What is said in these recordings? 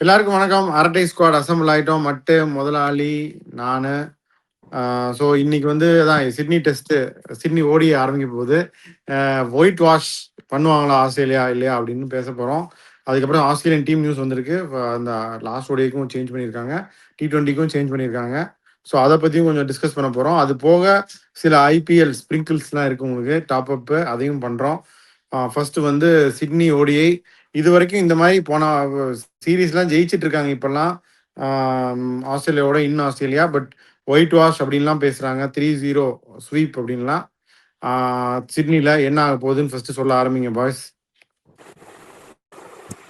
எல்லாருக்கும் வணக்கம். அரட்டை ஸ்குவாட் அசம்பிள் ஆயிட்டோம். மட்டு முதலாளி நானு. ஸோ இன்னைக்கு வந்து அதான் சிட்னி டெஸ்ட், சிட்னி ஓடி ஆரம்பிக்க போகுது. ஒயிட் வாஷ் பண்ணுவாங்களா ஆஸ்திரேலியா இல்லையா அப்படின்னு பேச போகிறோம். அதுக்கப்புறம் ஆஸ்திரேலியன் டீம் நியூஸ் வந்திருக்கு. அந்த லாஸ்ட் ஓடிக்கும் சேஞ்ச் பண்ணியிருக்காங்க, T20க்கும் சேஞ்ச் பண்ணியிருக்காங்க. ஸோ அதை பற்றியும் கொஞ்சம் டிஸ்கஸ் பண்ண போகிறோம். அது போக சில ஐபிஎல் ஸ்ப்ரிங்கிள்ஸ்லாம் இருக்குது உங்களுக்கு, டாப் அப்பு, அதையும் பண்ணுறோம். ஃபர்ஸ்ட் வந்து சிட்னி ஓடிஐ. இது வரைக்கும் இந்த மாதிரி போன சீரீஸ்லாம் ஜெயிச்சிட்டு இருக்காங்க இப்போல்லாம் ஆஸ்திரேலியாவோட, in Australia. But white wash அப்படின்லாம் பேசுகிறாங்க, 3-0 ஸ்வீப் அப்படின்லாம். சிட்னியில் என்ன ஆக போகுதுன்னு ஃபர்ஸ்ட் சொல்ல ஆரம்பிங்க பாய்ஸ்.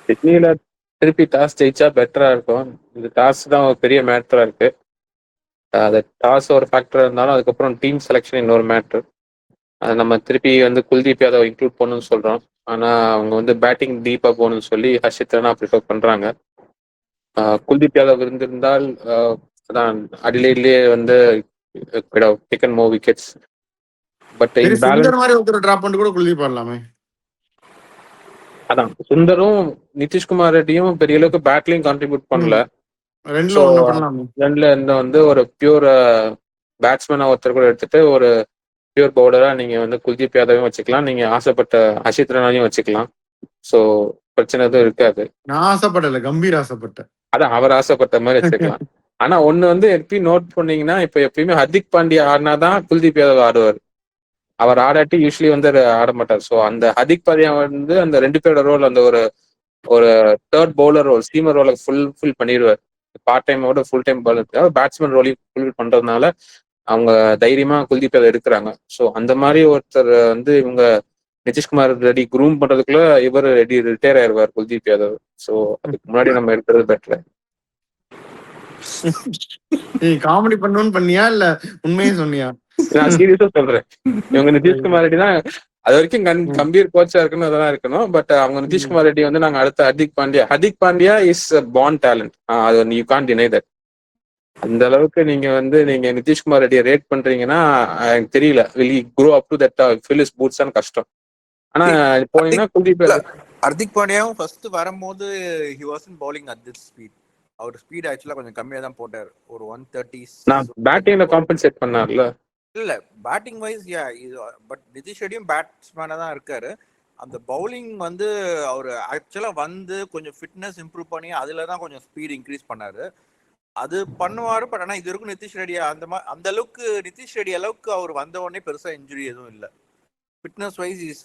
சிட்னியில திருப்பி டாஸ் ஜெயிச்சா பெட்டரா இருக்கும். இந்த டாஸ் தான் ஒரு பெரிய மேட்டரா இருக்கு. அது டாஸ் ஒரு ஃபேக்டர் இருந்தாலும் அதுக்கப்புறம் டீம் செலெக்ஷன் இன்னொரு மேட்ரு. அது நம்ம திருப்பி வந்து குல்தீப் யாதவ் இன்க்ளூட் பண்ணணும்னு சொல்றோம். ஆனா அவங்க வந்து பேட்டிங் டீப்பா போகணும்னு சொல்லி ஹர்ஷித் ராணா ப்ரிஃபர் பண்றாங்க. குல்தீப் யாதவ் இருந்திருந்தால் அதான் அடிலைட்லயே வந்து taken more wickets. But in balance மாதிரி ஒருத்தர் டிராப் பண்ணிட்டு கூட குல்தீப் ஆடலாமே. அதான் சுந்தரும் நிதிஷ்குமார் ரெட்டியும் பெரிய அளவுக்கு பேட்லையும் கான்ட்ரிபியூட் பண்ணல. ரெண்டுல இருந்து வந்து ஒரு பியூர் பேட்ஸ்மேனா ஒருத்தர் கூட எடுத்துட்டு ஒரு பியூர் பவுலரா நீங்க வந்து குல்தீப் யாதவையும் வச்சுக்கலாம், நீங்க ஆசைப்பட்ட ஹர்ஷித் ராணாவையும் வச்சுக்கலாம். ஸோ பிரச்சனை எதுவும் இருக்காது. நான் ஆசைப்படல, கம்பீர் ஆசைப்பட்டேன். அதான் அவர் ஆசைப்பட்ட மாதிரி வச்சுக்கலாம். ஆனா ஒண்ணு வந்து எப்பயும் நோட் பண்ணீங்கன்னா, இப்ப எப்பயுமே ஹர்திக் பாண்டியா ஆடினாதான் குல்தீப் யாதவ் ஆடுவார். அவர் ஆடாட்டி யூஸ்வலி வந்து ஆட மாட்டார். ஸோ அந்த ஹர்திக் பாண்டியா வந்து அந்த ரெண்டு பேரோட ரோல், அந்த ஒரு ஒரு தேர்ட் பவுலர் ரோல், சீமர் ரோலை ஃபுல் பண்ணிடுவார். பார்ட் டைமோட ஃபுல் டைம் பவுலர், பேட்ஸ்மேன் ரோலையும் ஃபுல் பண்றதுனால அவங்க தைரியமா குல்தீப் யாதவ் எடுக்கிறாங்க. ஸோ அந்த மாதிரி ஒருத்தர் வந்து இவங்க நிதிஷ்குமார் ரெடி குரூம் பண்றதுக்குள்ள இவர் ரெடி ரிட்டையர் ஆயிடுவார் குல்தீப் யாதவ். ஸோ அதுக்கு முன்னாடி நம்ம எடுக்கிறது பெட்டர். நீ காமெடி பண்ணணும்னு பண்ணியா இல்ல உண்மையே சொன்னியா? நான் சீரியஸா சொல்றேன். இவங்க நிதிஷ்குமார் ரெட்டி தான் அது வரைக்கும் கம்பீர் கோச்சா இருக்கணும், அதெல்லாம் இருக்கணும். பட் அவங்க நிதிஷ்குமார் ரெட்டி வந்து நாங்க அடுத்த Hardik Pandya is born talent. அது யூ கான்ட் டினை தட். அந்த அளவுக்கு நீங்க வந்து நீங்க நிதிஷ்குமார் ரெட்டியை ரேட் பண்றீங்கன்னா எனக்கு தெரியல, will he grow up to that fill his boots தான் கஷ்டம். ஆனா போனீங்கன்னா குல்தீப் ஹர்திக் பாண்டியாவும் ஃபர்ஸ்ட் வரும்போது he wasn't bowling at this speed. அவர் ஸ்பீட் ஆக்சுவலா கொஞ்சம் கம்மியா தான் போட்டார், ஒரு 130. நான் பேட்டிங்ல காம்பன்சேட் பண்ணார்ல. இல்ல பேட்டிங் வைஸ் பட் நிதிஷ் ரெட்டியும் பேட்ஸ்மேனா தான் இருக்காரு. அந்த பவுலிங் வந்து அவர் ஆக்சுவலா வந்து கொஞ்சம் ஃபிட்னஸ் இம்ப்ரூவ் பண்ணி அதுல தான் கொஞ்சம் ஸ்பீட் இன்க்ரீஸ் பண்ணாரு. அது பண்ணுவாரு. பட் ஆனா இது வரைக்கும் நிதிஷ் ரெட்டி அந்த அளவுக்கு நிதிஷ் ரெட்டி அளவுக்கு அவர் வந்த உடனே பெருசா இன்ஜுரி எதுவும் இல்லை. Fitness wise is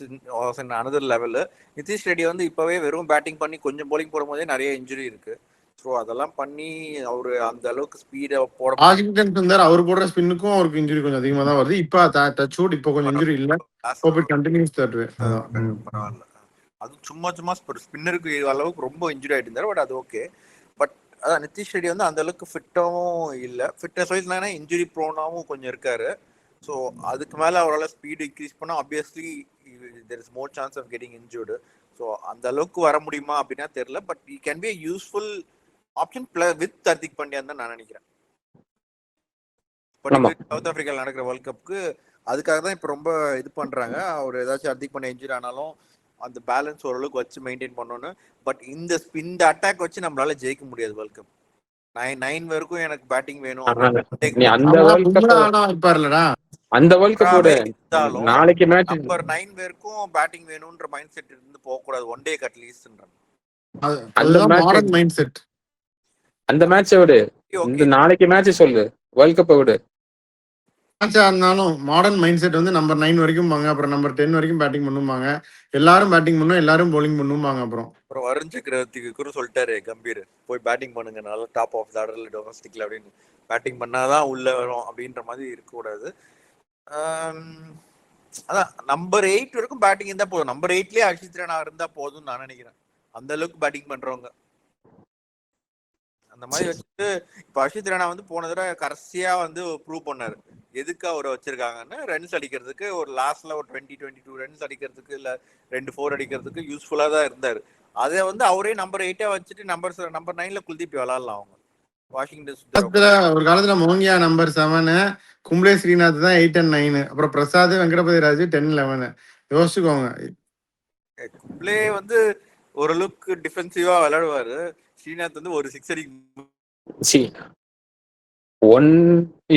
another level. Nitish Reddy வந்து இப்பவே வெறும் பேட்டிங் பண்ணி கொஞ்சம் பவுலிங் போடும் போதே நிறைய இன்ஜுரி இருக்கு. ஸோ அதெல்லாம் பண்ணி அவரு அந்த அளவுக்கு ஸ்பீடை போட வாஷிங்டன் சுந்தர் அவர் போடுற ஸ்பின்னுக்கும் அவருக்கு இன்ஜுரி கொஞ்சம் அதிகமா தான் வருது. இப்போ டச் வுட் இப்போ கொஞ்சம் இன்ஜுரி இல்ல. Continues that way. பரவாயில்ல. அது சும்மா ஸ்பின்னருக்கு அளவுக்கு ரொம்ப இன்ஜுரி ஆயிட்டு இருந்தாரு. பட் அது ஓகே. பட் அதான் நிதிஷ் ரெட்டி வந்து அந்த அளவுக்கு ஃபிட்டாவும் இல்லை. ஃபிட்னஸ் வைஸ்னா இன்ஜுரி ப்ரோனாவும் கொஞ்சம் இருக்காரு. ஸோ அதுக்கு மேலே அவரால் ஸ்பீடு இன்க்ரீஸ் பண்ணால் obviously there is more chance of getting injured. So அந்த அளவுக்கு வர முடியுமா அப்படின்னா தெரியல. But he can be useful option with Hardik பாண்டியான்னு தான் நான் நினைக்கிறேன். சவுத் ஆப்பிரிக்காவில் நடக்கிற வேர்ல்ட் கப்புக்கு அதுக்காக தான் இப்போ ரொம்ப இது பண்ணுறாங்க. அவர் ஏதாச்சும் ஹர்திக் பாண்டியா இன்ஜுரி ஆனாலும் அந்த பேலன்ஸ் ஓரளவுக்கு வச்சு மெயின்டைன் பண்ணணும்னு. பட் இந்த அட்டாக் வச்சு நம்மளால ஜெயிக்க முடியாது வேர்ல்ட் கப். 9 வரைக்கும் எனக்கு பேட்டிங் வேணும். அந்த வேர்ல்ட் கப்போட நாளைக்கு மேட்ச் நம்பர் 9 வரைக்கும் பேட்டிங் வேணும்ன்ற மைண்ட் செட் இருந்து போக கூடாது. ஒன் டே அட்லீஸ்ட்ன்றாங்க. Modern mind set. அந்த மேட்சை விடு, இந்த நாளைக்கு மேட்ச் சொல்லு, வேர்ல்ட் கப்பை விடு. இருந்தாலும் மாடர்ன் மைண்ட் செட் வந்து நம்பர் 9 வரைக்கும் பாங்க, அப்புறம் நம்பர் 10 வரைக்கும் பேட்டிங் பண்ணுவாங்க. எல்லாரும் பேட்டிங் பண்ணும், எல்லாரும் பவுலிங் பண்ணுவாங்க. அப்புறம் வருண் சக்கரவர்த்திக்கு கூட சொல்லிட்டாரு கம்பீர், போய் பேட்டிங் பண்ணுங்க, நல்லா டாப் ஆஃப் த ஆர்டர்ல டொமஸ்டிக்ல அப்படின்னு. பேட்டிங் பண்ணாதான் உள்ள வரும் அப்படின்ற மாதிரி இருக்கக்கூடாது. அதான் நம்பர் 8 வரைக்கும் பேட்டிங் இருந்தா போதும். நம்பர் 8லயே ஹர்ஷித் ராணா இருந்தா போதும்னு நான் நினைக்கிறேன். அந்த அளவுக்கு பேட்டிங் பண்றவங்க அந்த மாதிரி வச்சுட்டு. இப்ப ஹர்ஷித் ராணா வந்து போன தடவை கடைசியா வந்து ப்ரூவ் பண்ணாரு எதுக்கு அவரை வச்சிருக்காங்கன்னு. ரன்ஸ் அடிக்கிறதுக்கு, ஒரு லாஸ்ட்ல ஒரு 20-22 ரன்ஸ் அடிக்கிறதுக்கு, இல்ல 2 4 அடிக்கிறதுக்கு யூஸ்ஃபுல்லா தான் இருந்தாரு. அதை வந்து அவரே நம்பர் 8 வச்சுட்டு நம்பர் 9ல குல்தீப் விளாடலாம். அவங்க வாஷிங்டன் ஒரு காலத்துல மோங்கியா நம்பர் 7, கும்ப்ளே ஸ்ரீநாத் தான் 8 and 9, அப்புறம் பிரசாத் வெங்கடபதி ராஜு 10-11. யோசிச்சுக்கோங்க. கும்ப்ளே வந்து ஓரளவுக்கு டிஃபென்சிவா விளையாடுவாரு. ஸ்ரீநாத் வந்து ஒரு சிக்ஸ் அடிக்கும். சி ஒன்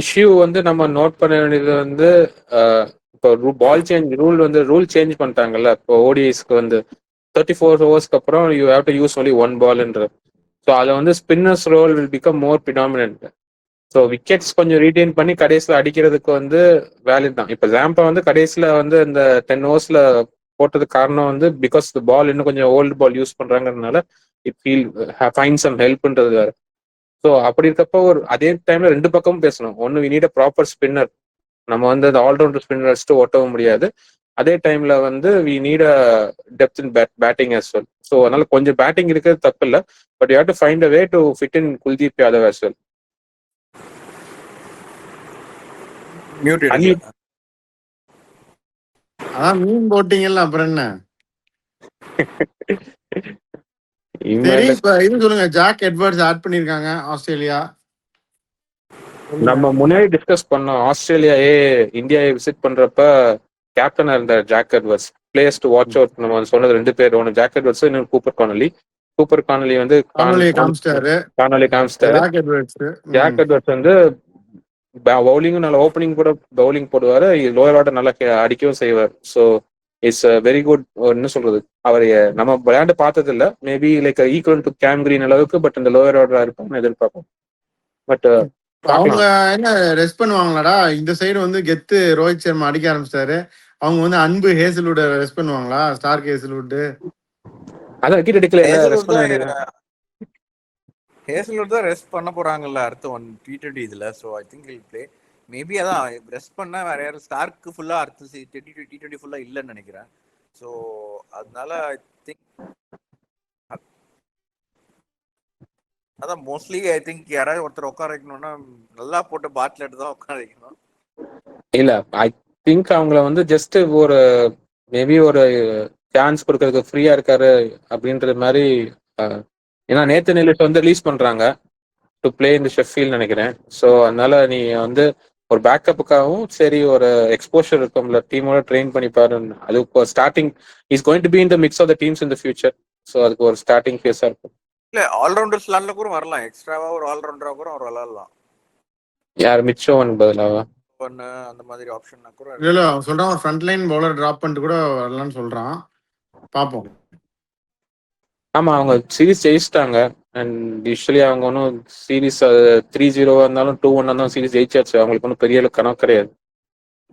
இஷ்யூ வந்து நம்ம நோட் பண்ண வேண்டியது வந்து இப்போ பால் சேஞ்ச் ரூல் சேஞ்ச் பண்ணிட்டாங்கல்ல. இப்போ ஓடிஐஸ்க்கு வந்து 34 ஓவர்ஸ்க்கு அப்புறம் you have to use only one பால்ன்ற. ஸோ அதில் வந்து spinners role will become more predominant. So wickets கொஞ்சம் ரீடைன் பண்ணி கடைசியில் அடிக்கிறதுக்கு வந்து வேலிட் தான். இப்போ ஜாம்பா வந்து கடைசியில் வந்து இந்த 10 ஓவர்ஸில் போட்டதுக்கு காரணம் வந்து பிகாஸ் த பால் இன்னும் கொஞ்சம் ஓல்டு பால் யூஸ் பண்ணுறாங்கிறதுனால இட் ஃபைன் சம் ஹெல்ப்ன்றது வேறு. ஸோ அப்படி இருக்கப்போ அதே டைம்ல 2 பக்கமும் பேசணும். ஒன்று we need a proper spinner. நம்ம வந்து அந்த ஆல்ரவுண்டர் ஸ்பின்னர் வச்சுட்டு ஓட்டவும் முடியாது. அதே டைம்ல வந்து we need a depth in batting as well. So அதனால கொஞ்சம் பேட்டிங் இருக்கிறது தப்பு இல்லை. But you have to find a way to fit in Kuldeep Yadav as well. அதான் மீன் போட்டீங்கல்ல, அப்புறம் என்ன? சரி, இப்ப இது சொல்லுங்க. ஜாக் எட்வர்ட்ஸ் ஆட் பண்ணிருக்காங்க ஆஸ்திரேலியா. நம்ம முன்னாடி டிஸ்கஸ் பண்ணோம். ஆஸ்திரேலியாவே இந்தியாவை விசிட் பண்றப்ப கேப்டனா இருந்த Jack Edwards players to watch out நம்ம சொன்னது 2 பேர். ஒன்று ஜாக் எட்வர்ட்ஸ், இன்னொரு கூப்பர் கானலி வந்து காமிச்சிட்டாரு. ஜாக் எட்வர்ட்ஸ் வந்து பவுலிங்கும் நல்ல ஓப்பனிங் கூட பவுலிங் போடுவாரு, லோயர் ஆர்டர் நல்லா அடிக்கவும் செய்வார். So it's very good. என்ன சொல்றது, அவர் நம்ம விளையாண்டு பார்த்தது இல்லை. Maybe like equal to game green அளவுக்கு, பட் இந்த லோயர் ஆர்டரா இருப்பான்னு எதிர்பார்ப்போம். பட் அவங்க என்ன ரெஸ்ட் பண்ணுவாங்களாடா? இந்த சைடு வந்து கெத்து ரோஹித் சர்மா அடிக்க ஆரம்பிச்சிட்டாரு. அவங்க வந்து அன்பு ஹேசல்வுட் ரெஸ்ட் பண்ணுவாங்களா? ஸ்டார்க் ஹேசல்வுட் அதான் விக்கெட் எடுக்கல, ரெஸ்ட் பண்ண வேண்டியது. ஹேசல்வுட் தான் ரெஸ்ட் பண்ண போறாங்கல்ல அடுத்த T20 இதுல. So I think he'll play. Maybe அதான் ரெஸ்ட் பண்ணா வேற யாரும் ஸ்டார்க்கு ஃபுல்லா அடுத்த T20 ஃபுல்லா இல்லைன்னு நினைக்கிறேன். ஸோ அதனால ஐ திங்க் அதான் மோஸ்ட்லி ஐ திங்க் யாராவது ஒருத்தர் உட்கார வைக்கணும்னா நல்லா போட்டு பாட்லெட் தான் உட்கார வைக்கணும். இல்ல, ஐ திங்க் அவங்கள வந்து ஜஸ்ட் ஒரு மேபி ஒரு சான்ஸ் கொடுக்கறதுக்கு ஃப்ரீயா இருக்காரு அப்படின்ற மாதிரி. ஏன்னா நேத்து நிலைட்டு வந்து ரிலீஸ் பண்றாங்க டு பிளே இந்த ஷெஃபீல்ட் நினைக்கிறேன். ஸோ அதனால நீ வந்து ஒரு பேக்கப்புக்காகவும் சரி ஒரு எக்ஸ்போஷர் இருக்கும்ல, டீமோட ட்ரெயின் பண்ணி பாருன்னு. அது இப்போ starting is going to be in the mix of the teams in the future. So அதுக்கு ஒரு ஸ்டார்டிங் ஃபேஸா இருக்கும். இல்ல ஆல்ரவுண்டர்ஸ் லான்ல கூட வரலாம். எக்ஸ்ட்ராவா ஒரு ஆல்ரவுண்டரா கூட அவர் விளையாடலாம். யார் மிச்சோவன் பதிலாவா அந்த மாதிரி ஆப்ஷன் கூட இல்ல சொல்றான். ஒரு ஃப்ரண்ட் லைன் பவுலர் டிராப் பண்ணிட்டு கூட வரலாம்னு சொல்றான். பாப்போம். ஆமா, அவங்க சீரீஸ் ஜெயிச்சிட்டாங்க. அண்ட் யூஸ்வலி அவங்க ஒன்றும் சீரீஸ் 3-0 இருந்தாலும் 2-1 இருந்தாலும் சீரீஸ் ஜெயிச்சாச்சு. அவங்களுக்கு ஒன்றும் பெரிய கணக்கு கிடையாது.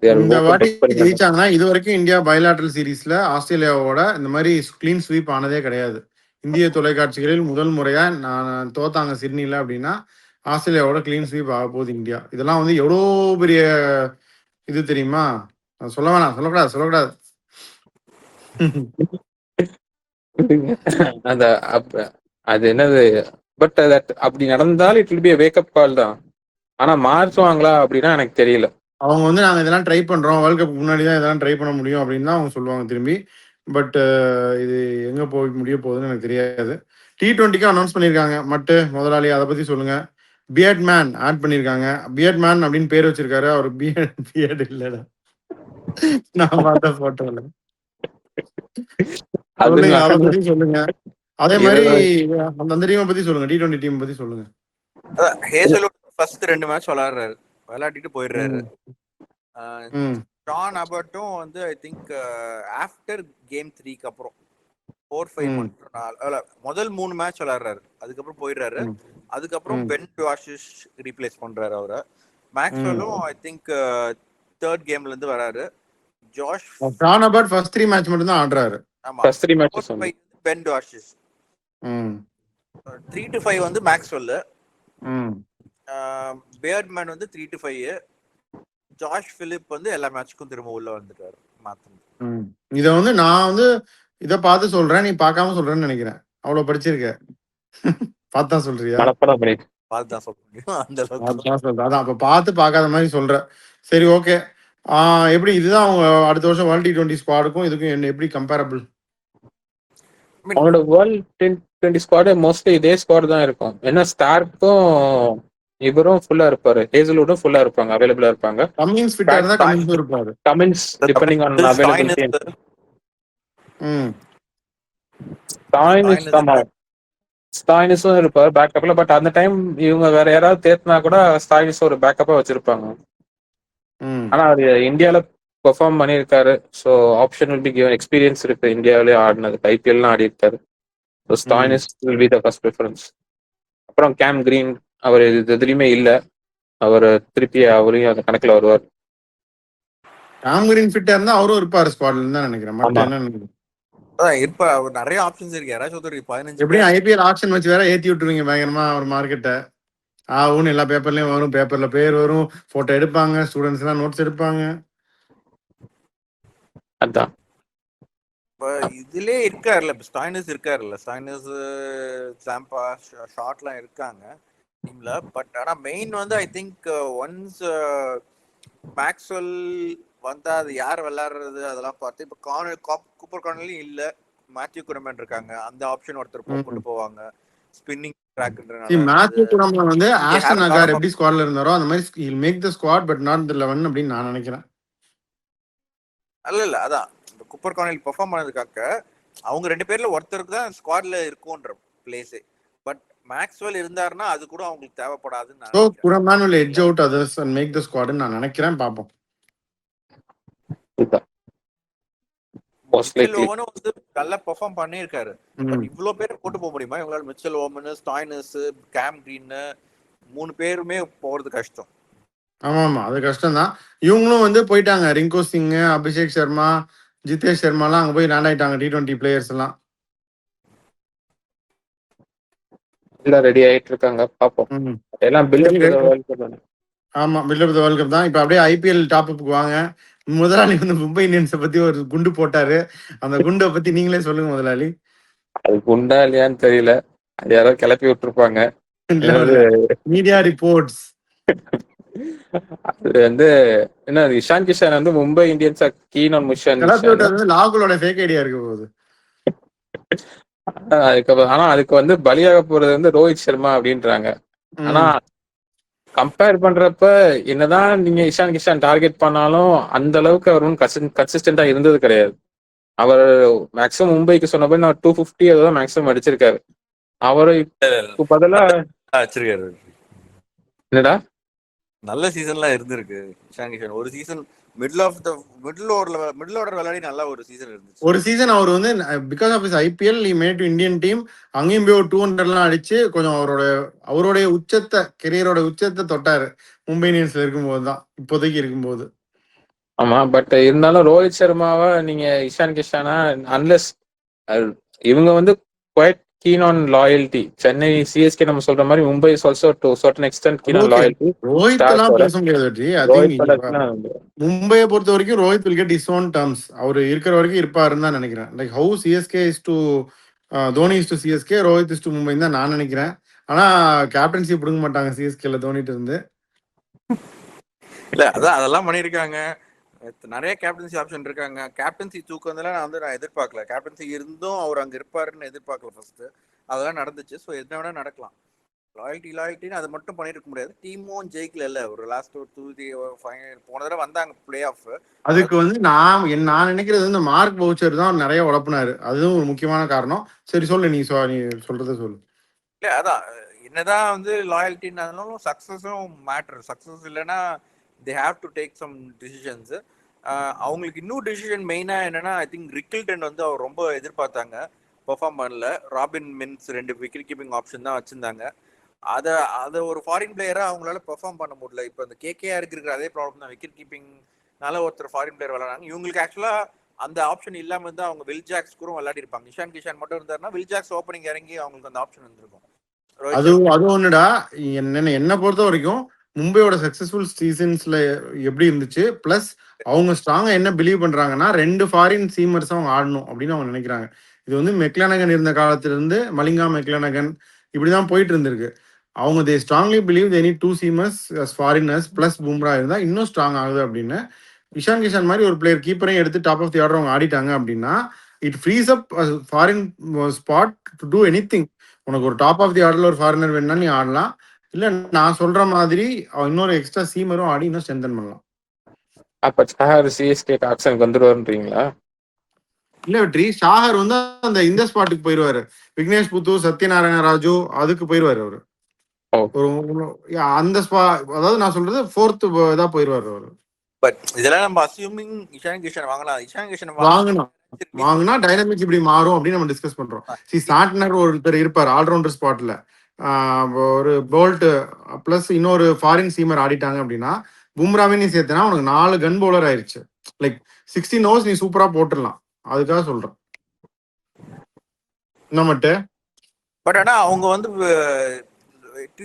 இந்த வாட்டி ஜெயிச்சாங்கன்னா இது வரைக்கும் இந்தியா பைலாட்டரல் சீரீஸ்ல ஆஸ்திரேலியாவோட இந்த மாதிரி கிளீன் ஸ்வீப் ஆனதே கிடையாது. இந்திய தொலைக்காட்சிகளில் முதல் முறையா நான் தோத்தாங்க சிட்னில அப்படின்னா ஆஸ்திரேலியாவோட கிளீன் ஸ்வீப் ஆக போகுது இந்தியா. இதெல்லாம் வந்து எவ்வளோ பெரிய இது தெரியுமா? சொல்ல வேணாம், சொல்லக்கூடாது. அது என்னது, பட் அப்படி நடந்தால் இட் வில் பி வேக்கப் கால் தான். ஆனா மாற்றுவாங்களா அப்படின்னா எனக்கு தெரியல. அவங்க வந்து நாங்க இதெல்லாம் ட்ரை பண்றோம், வேர்ல்ட் கப் முன்னாடி தான் இதெல்லாம் ட்ரை பண்ண முடியும் அப்படின்னு தான் அவங்க சொல்லுவாங்க திரும்பி. பட் இது எங்க போய் முடிய போகுதுன்னு எனக்கு தெரியாது. T20க்கு அனௌன்ஸ் பண்ணியிருக்காங்க மட்டு முதலாளி, அதை பத்தி சொல்லுங்க. பியர்ட் மேன் ஆட் பண்ணியிருக்காங்க. பியர்ட் மேன் அப்படின்னு பேர் வச்சிருக்காரு. அவர் பியர்ட் இல்லடா, நான் பார்த்த போட்டோல. சொல்லுங்க, அதை பத்தி சொல்லுங்க. அதே மாதிரி அந்த டீமை பத்தி சொல்லுங்க. T20 டீம் பத்தி சொல்லுங்க. ஹேசல்வுட் ஃபர்ஸ்ட் 2 மேட்ச் விளையாடிட்டு போயிடுறாரு. ஜான் அபர்ட்டும் வந்து ஐ திங்க் ஆஃப்டர் கேம் 3க்கு அப்புறம் 4-5 மட்டும் முதல் 3 மேட்ச் விளையாடுறாரு. அதுக்கப்புறம் போயிடுறாரு. அதுக்கப்புறம் பென் வாஷிஷ் ரீப்ளேஸ் பண்றாரு அவரை. மேக்ஸ்வெல்லும் ஐ திங்க் 3rd கேம்ல இருந்து வராரு. ஜான் அபர்ட் ஃபர்ஸ்ட் 3 மேட்ச் மட்டும் தான் ஆடுறாரு. ஆமா, ஃபர்ஸ்ட் 3 மேட்சஸ் பென் வாஷிஷ். 3-5 வந்து மேக்ஸ்வெல். பியர்ட்மேன் வந்து 3-5. ஜாஷ் பிலிப் வந்து எல்லா மேட்ச்க்கும் திரும்ப உள்ள வந்துட்டாரு. இத வந்து நான் வந்து இத பார்த்து சொல்றேன், நீ பார்க்காம சொல்றேன்னு நினைக்கிறேன். அவ்வளவு படிச்சிருக்க. பார்த்தா சொல்றியா? பார்த்து சொல்ல முடியும் அந்த அளவுக்கு. அதான் அப்ப பார்த்து பார்க்காத மாதிரி சொல்ற. சரி, ஓகே. எப்படி இதுதான் அவங்க அடுத்த வருஷம் வேர்ல்ட் T20 ஸ்குவாடுக்கும் இதுக்கும் என்ன எப்படி கம்பேரபிள்? அவனோட வேர்ல்ட் T20 ஸ்குவாட் மோஸ்ட்லி இதே ஸ்குவாட் தான் இருக்கும். ஏன்னா ஸ்டார்க்கும் இவரும் ஃபுல்லா இருப்பாரு, ஹேசல்வுட்டும் ஃபுல்லா இருப்பாங்க, அவைலபிளா இருப்பாங்க. கமின்ஸ் ஃபிட்டா இருந்தா கமின்ஸ் இருப்பாரு. Cummins depending on availability. ஸ்டாயினிஸும் இருப்பார் பேக்கப்ல. பட் அந்த டைம் இவங்க வேற யாராவது தேர்த்தினா கூட ஸ்டாயினிஸ் ஒரு பேக்கப்பா வச்சிருப்பாங்க. ம் ஆனா அது இந்தியால பெர்ஃபார்ம் பண்ணியிருக்காரு. So option will be given. Experience இருக்கு இந்தியாவிலே ஆடினது, ஐபிஎல்லாம் ஆடி இருக்காரு. ஸோ ம் Stoinis will be the first preference. அப்புறம் கேம் கிரீன், அவர் எதுலையுமே இல்லை, அவர் திருப்பி அவரையும் அந்த கணக்குல வருவார். காம்கிரீன் ஃபிட்டா இருந்தா அவரும் இருப்பாரு ஸ்குவாட்ல தான் நினைக்கிறேன். ஆமா. மட்டும் என்ன அதான் இருப்பா, அவர் நிறைய ஆப்ஷன்ஸ் இருக்கு. யாராச்சும் ஒருத்தர் 15 எப்படியும் ஐபிஎல் ஆக்ஷன் வச்சு வேற ஏத்தி விட்டுருவீங்க பயங்கரமா ஒரு மார்க்கெட்டை. ஆகும்னு எல்லா பேப்பர்லயும் வரும், பேப்பர்ல பேர் வரும், போட்டோ எடுப்பாங்க, ஸ்டூடெண்ட்ஸ் எல்லாம் நோட்ஸ் எடுப்பாங்க. அதான் இப்போ இதுலயே இருக்காருல்ல, இப்போ ஸ்டாயினஸ் இருக்காருல்ல, ஸ்டாயினஸ் சாம்பா ஷார்ட்லாம் இருக்காங்க டீம்ல. பட் ஆனா மெயின் வந்து ஐ திங்க் ஒன்ஸ் மேக்ஸ்வெல் வந்தா அது யார் விளையாடுறது அதெல்லாம் பார்த்து இப்போ கூப்பர் கார்னர்லயும் இல்ல, மேத்யூ குரமன் இருக்காங்க, அந்த ஆப்ஷன் ஒருத்தர் கொண்டு போவாங்க. ஸ்பின்னிங் மேத்யூ குரமன் வந்து ஆஸ்டன் அகார் எப்படி ஸ்குவாட்ல இருந்தாரோ அந்த மாதிரி he'll make the squad but not the 11 அப்படின்னு நான் நினைக்கிறேன். இல்ல அதான் இந்த கூப்பர் கார்னல் பெர்ஃபார்ம் பண்ணதுக்காக அவங்க 2 பேர்ல ஒருத்தருக்கு தான் ஸ்குவாட்ல இருக்கும்ன்ற பிளேஸ். பட் மேக்ஸ்வெல் இருந்தாருன்னா அது கூட அவங்களுக்கு தேவைப்படாதுன்னு So Kuraman will edge out others and make the squad நான் நினைக்கிறேன். பாப்போம். மிச்சல் ஓவனும் வந்து நல்லா பெர்ஃபார்ம் பண்ணியிருக்காரு. பட் இவ்வளவு பேர் போட்டு போக முடியுமா இவங்களால? Mitchell oven, Stoinis, game green 3 பேருமே போறது கஷ்டம். ஆமா அது கஷ்டம் தான். இவங்களும் வந்து போயிட்டாங்க, ரிங்கு சிங், அபிஷேக் சர்மா, ஜிதேஷ் சர்மாலாம் அங்க போய் லேண்ட் ஆயிட்டாங்க. T20 பிளேயர்ஸ் எல்லாம் ரெடி ஆயிட்டு இருக்காங்க. பாப்போம். எல்லாம் பில்ட் ஆமா build of the world cup தான். இப்போ அப்படியே ஐபிஎல் டாப் அப்புக்கு வாங்க. முதலாளி வந்து மும்பை இந்தியன்ஸை பத்தி ஒரு குண்டு போட்டாரு. அந்த குண்டை பத்தி நீங்களே சொல்லுங்க முதலாளி. அது குண்டா இல்லையான்னு தெரியல, அது யாரோ கிளப்பி விட்டுருப்பாங்க. Media reports. அது வந்து என்ன, இஷான் கிஷன் வந்து Mumbai Indians keen on mission லாகுலோட ஃபேக் ஐடியா இருக்க போகுது. அதுக்கு ஆனா அதுக்கு வந்து பலியாக போறது வந்து ரோஹித் சர்மா அப்படின்றாங்க. ஆனா கம்பேர் பண்றப்ப என்னதான் நீங்க இஷான் கிஷான் டார்கெட் பண்ணாலும் அந்த அளவுக்கு அவர் கன்சிஸ்டன்டா இருந்தது கிடையாது. அவர் மேக்ஸிமம் மும்பைக்கு சொன்னபடி நான் 250 அதான் மேக்ஸிமம் அடிச்சிருக்காரு. அவரு பதிலா வச்சிருக்காரு. என்னடா நல்ல சீசன்லாம் இருந்திருக்கு இஷான் கிஷன். ஒரு சீசன் மிடில் ஆர்டர் விளையாடி நல்ல ஒரு சீசன் இருந்துச்சு. ஒரு சீசன் அவர் வந்து because of his IPL he made to Indian team. அங்கேயும் போய் ஒரு 200 அடிச்சு கொஞ்சம் அவருடைய உச்சத்தை, கெரியரோட உச்சத்தை தொட்டாரு மும்பை இந்தியன்ஸ்ல இருக்கும்போது தான், இப்போதைக்கு இருக்கும்போது. ஆமா, பட் இருந்தாலும் ரோஹித் சர்மாவா நீங்க இஷான் கிஷானா அன்லெஸ் இவங்க வந்து quite keen on loyalty. Chennai CSK நம்ம சொல்ற மாதிரி Mumbai is also to certain extent keen on loyalty. Rohit எல்லாம் பேச முடியாது. மும்பையை பொறுத்த வரைக்கும் Rohit will get his own terms. அவர் இருக்கிற வரைக்கும் இருப்பாருன்னு தான் நினைக்கிறேன். Like how CSK is to Dhoni is to CSK, Rohit is to Mumbai தான் நான் நினைக்கிறேன். ஆனா கேப்டன்சி பிடுங்க மாட்டாங்க சிஎஸ்கேல தோனிட்டு இருந்து. இல்ல அதான் அதெல்லாம் பண்ணிருக்காங்க. நிறைய கேப்டன்சி ஆப்ஷன் இருக்காங்க. கேப்டன்சி தூக்கம் நான் எதிர்பார்க்கல. கேப்டன்சி இருந்தும் அவர் அங்க இருப்பாருன்னு எதிர்பார்க்கல ஃபர்ஸ்ட். அதெல்லாம் நடந்துச்சு. ஸோ என்ன வேணா நடக்கலாம். லாயல்ட்டின்னு அது மட்டும் பண்ணிருக்க முடியாது. டீமும் ஜெயிக்கல இல்ல. ஒரு லாஸ்ட் ஒரு போன தடவை வந்தாங்க பிளே ஆஃப். அதுக்கு வந்து நான் நினைக்கிறது வந்து மார்க் பவுச்சர் தான் நிறைய உழப்பினாரு. அதுவும் ஒரு முக்கியமான காரணம். சரி சொல்லு, நீ சொல்றத சொல்லு. இல்ல அதான் என்னதான் வந்து லாயல்ட்டினாலும் சக்சஸும் மேட்டர். சக்சஸ் இல்லைன்னா they have to take some decisions. அவங்களுக்கு இன்னும் டிசிஷன் மெயினா என்னன்னா ஐ திங்க் ரிக்கில்டன் வந்து அவர் ரொம்ப எதிர்பார்த்தாங்க, பெர்ஃபார்ம் பண்ணல. Robin Minz 2 wicket keeping option தான் வச்சிருந்தாங்க. அதை ஒரு ஃபாரின் பிளேயரா அவங்களால பெர்ஃபார்ம் பண்ண முடியல. இப்போ இந்த கேகேஆருக்கு இருக்கிற அதே ப்ராப்ளம் தான். விக்கெட் கீப்பிங்னால ஒருத்தர் ஃபாரின் பிளேயர் விளையாடுறாங்க. இவங்களுக்கு ஆக்சுவலா அந்த ஆப்ஷன் இல்லாம இருந்தா அவங்க வில் ஜாக்ஸ் கூட விளையாடி இருப்பாங்க. இஷான் கிஷான் மட்டும் இருந்தாருன்னா வில் ஜாக்ஸ் ஓப்பனிங் இறங்கி அவங்களுக்கு அந்த ஆப்ஷன் இருந்திருக்கும். அது ஒண்ணுடா. என்ன பொறுத்த வரைக்கும் மும்பையோட சக்சஸ்ஃபுல் சீசன்ஸ்ல எப்படி இருந்துச்சு, பிளஸ் அவங்க ஸ்ட்ராங்கா என்ன பிலீவ் பண்றாங்கன்னா 2 ஃபாரின் சீமர்ஸ் அவங்க ஆடணும் அப்படின்னு அவங்க நினைக்கிறாங்க. இது வந்து மெக்லானகன் இருந்த காலத்துல இருந்து மலிங்கா மெக்லானகன் இப்படிதான் போயிட்டு இருந்திருக்கு. அவங்க they strongly believe they need 2 seamers foreigners plus Bumrah இருந்தா இன்னும் ஸ்ட்ராங் ஆகுது அப்படின்னு. இஷான் கிஷான் மாதிரி ஒரு பிளேயர் கீப்பரையும் எடுத்து டாப் ஆஃப் தி ஆர்டர் அவங்க ஆடிட்டாங்க அப்படின்னா it freeze up foreign spot to two anything. உனக்கு ஒரு டாப் ஆஃப் தி ஆர்டர்ல ஒரு ஃபாரினர் வேணும்னா நீ ஆடலாம். இல்ல நான் சொல்ற மாதிரி இன்னொரு எக்ஸ்ட்ரா சீமரும் ஆடி இன்னும் ஸ்ட்ரென்தன் பண்ணலாம். அப்ப சார் சிஎஸ்கே ஆப்ஷனுக்கு வந்துருவாருன்றீங்களா? இல்ல வெற்றி ஷாகர் வந்து அந்த இந்த ஸ்பாட்டுக்கு போயிருவாரு. விக்னேஷ் புத்தூர், சத்யநாராயண ராஜு அதுக்கு போயிருவாரு அவரு. ஓ அந்த அதாவது நான் சொல்றது 4th இதா போயிருவாரு அவரு. பட் இதெல்லாம் நம்ம அசியூமிங் இஷான் கிஷன் வாங்கலாம். இஷான் கிஷன் வாங்கினா டைனமிக்ஸ் இப்படி மாறும் அப்படின்னு நம்ம டிஸ்கஸ் பண்றோம். சாட்னர் ஒருத்தர் இருப்பார் ஆல்ரவுண்டர் ஸ்பாட்ல. ஒரு போல்ட் பிளஸ் இன்னொரு ஃபாரின் சீமர் ஆடிட்டாங்க அப்படின்னா பும்ராவே நீ சேர்த்தனா உனக்கு 4 கன் பவுலர் ஆயிருச்சு. லைக் 16 ஓவர்ஸ் நீ சூப்பரா போட்டுடலாம். அதுக்காக சொல்றேன். என்ன மட்டும் பட் ஆனா அவங்க வந்து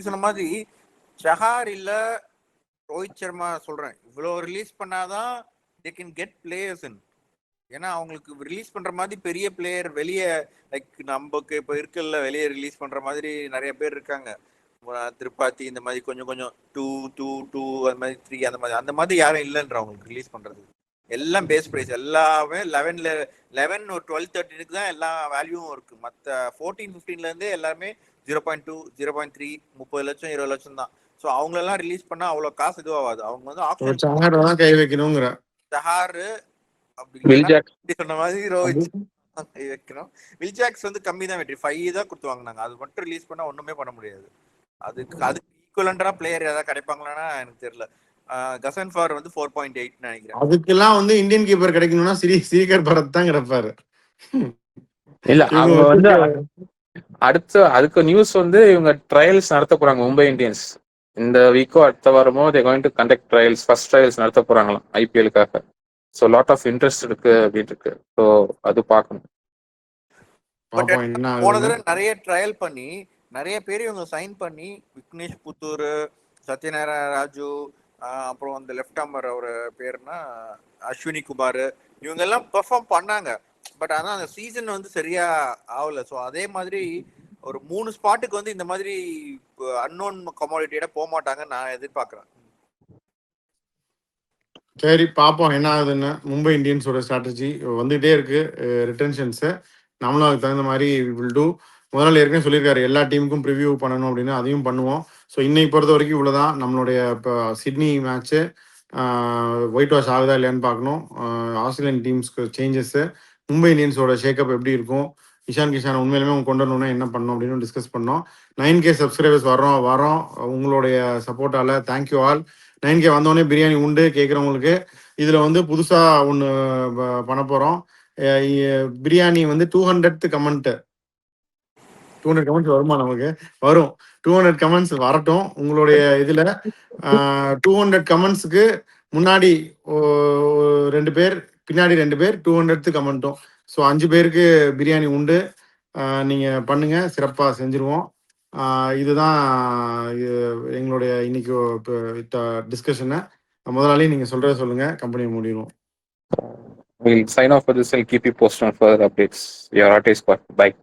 சொன்ன மாதிரி சஹார் இல்ல ரோஹித் சர்மா சொல்றேன் இவ்வளவு ரிலீஸ் பண்ணாதான் they can get players in. ஏன்னா அவங்களுக்கு ரிலீஸ் பண்ற மாதிரி பெரிய பிளேயர் வெளியே லைக் நமக்கு இப்ப இருக்குல்ல வெளியே ரிலீஸ் பண்ற மாதிரி நிறைய பேர் இருக்காங்க. திருப்பாத்தி இந்த மாதிரி கொஞ்சம் கொஞ்சம் 2 அந்த மாதிரி 3 அந்த மாதிரி யாரும் இல்லைன்ற அவங்களுக்கு ரிலீஸ் பண்றது. எல்லாம் பேஸ் பிரைஸ் எல்லாமே 11 ஒரு 12 13க்கு தான் எல்லா வேல்யூவும் இருக்கு. மற்ற 14 15ல இருந்தே எல்லாமே 0.2 0.3 30 லட்சம் 20 லட்சம் தான். ஸோ அவங்களெல்லாம் ரிலீஸ் பண்ணா அவ்வளவு காசு இதுவாகாது. அவங்க வந்து ஆப்ஷன் கை வைக்கணுங்கிற சஹார் அப்படி சொன்ன மாதிரி ரோஹித் கை வைக்கணும். வில்ஜாக்ஸ் வந்து கம்மி தான் வெற்றி 5 தான் கொடுத்து வாங்கினாங்க. அது மட்டும் ரிலீஸ் பண்ணா ஒண்ணுமே பண்ண முடியாது. அதுக்கு ஈக்குவலண்டா பிளேயர் ஏதாவது கிடைப்பாங்களான்னா எனக்கு தெரியல. கசன் ஃபார் வந்து 4.8 நினைக்கிறேன். அதுக்கெல்லாம் வந்து இந்தியன் கீப்பர் கிடைக்கணும்னா ஸ்ரீகர் பரத் தான் கிடப்பாரு. இல்ல அவங்க வந்து அடுத்து அதுக்கு நியூஸ் வந்து இவங்க ட்ரையல்ஸ் நடத்த போறாங்க மும்பை இந்தியன்ஸ். இந்த வீக்கோ அடுத்த வாரமோ they going to conduct trials first trials நடத்த போறாங்களாம் ஐபிஎலுக்காக. ஸோ லாட் ஆஃப் இன்ட்ரெஸ்ட் இருக்கு அப்படின்னு இருக்கு. ஸோ அது பார்க்கணும். போன தடவை நிறைய ட்ரையல் பண்ணி நிறைய பேர் இவங்க சைன் பண்ணி விக்னேஷ் புத்தூர், சத்யநாராயண ராஜு, அப்புறம் அந்த லெஃப்ட் ஆர்மர் அவர் பேருனா அஸ்வினி குமார் இவங்க எல்லாம் பெர்ஃபார்ம் பண்ணாங்க. பட் ஆனா அந்த சீசன் வந்து சரியா ஆகல. ஸோ அதே மாதிரி ஒரு 3 ஸ்பாட்டுக்கு வந்து இந்த மாதிரி அன்னோன் கமாடிட்டியோட போக மாட்டாங்க நான் எதிர்பார்க்கிறேன். சரி பார்ப்போம் என்ன ஆகுதுன்னு. மும்பை இந்தியன்ஸோட ஸ்ட்ராட்டஜி வந்துகிட்டே இருக்கு ரிட்டன்ஷன்ஸ். நம்மளும் அதுக்கு தகுந்த மாதிரி வில் டூ. முதல்ல ஏற்கனவே சொல்லியிருக்காரு எல்லா டீமுக்கும் ப்ரிவியூ பண்ணணும் அப்படின்னு, அதையும் பண்ணுவோம். ஸோ இன்னைக்கு பொறுத்த வரைக்கும் இவ்வளோதான். நம்மளுடைய இப்போ சிட்னி மேட்ச்சு ஒயிட் வாஷ் ஆகுதா இல்லையான்னு பார்க்கணும். ஆஸ்திரேலியன் டீம்ஸ்க்கு சேஞ்சஸ்ஸு, மும்பை இந்தியன்ஸோட ஷேக்கப் எப்படி இருக்கும், இஷான் கிஷான் உண்மையிலுமே அவங்க கொண்டு வரணும்னா என்ன பண்ணணும் அப்படின்னு டிஸ்கஸ் பண்ணோம். 9K சப்ஸ்கிரைபர்ஸ் வரோம். உங்களுடைய சப்போர்ட்டால் தேங்க்யூ ஆல். 9K வந்தோடனே பிரியாணி உண்டு கேட்குறவங்களுக்கு. இதில் வந்து புதுசாக ஒன்று பண்ண போகிறோம். பிரியாணி வந்து 200th கமெண்ட்டு 200 கமெண்ட்ஸ் வருமா? நமக்கு வரும். 200 கமெண்ட்ஸ் வரட்டும். உங்களுடைய இதில் 200 கமெண்ட்ஸுக்கு முன்னாடி 2 பேர் பின்னாடி 2 பேர் 200th கமெண்ட்டும். ஸோ 5 பேருக்கு பிரியாணி உண்டு. நீங்கள் பண்ணுங்கள், சிறப்பாக செஞ்சுருவோம். இதுதான் எங்களுடைய இன்னைக்கு டிஸ்கஷனை. முதலாளி நீங்கள் சொல்கிறத சொல்லுங்கள், கம்பெனியை மூடிடுவோம். We'll sign off for this and keep you posted on further updates. Your Arte Squad. Bye.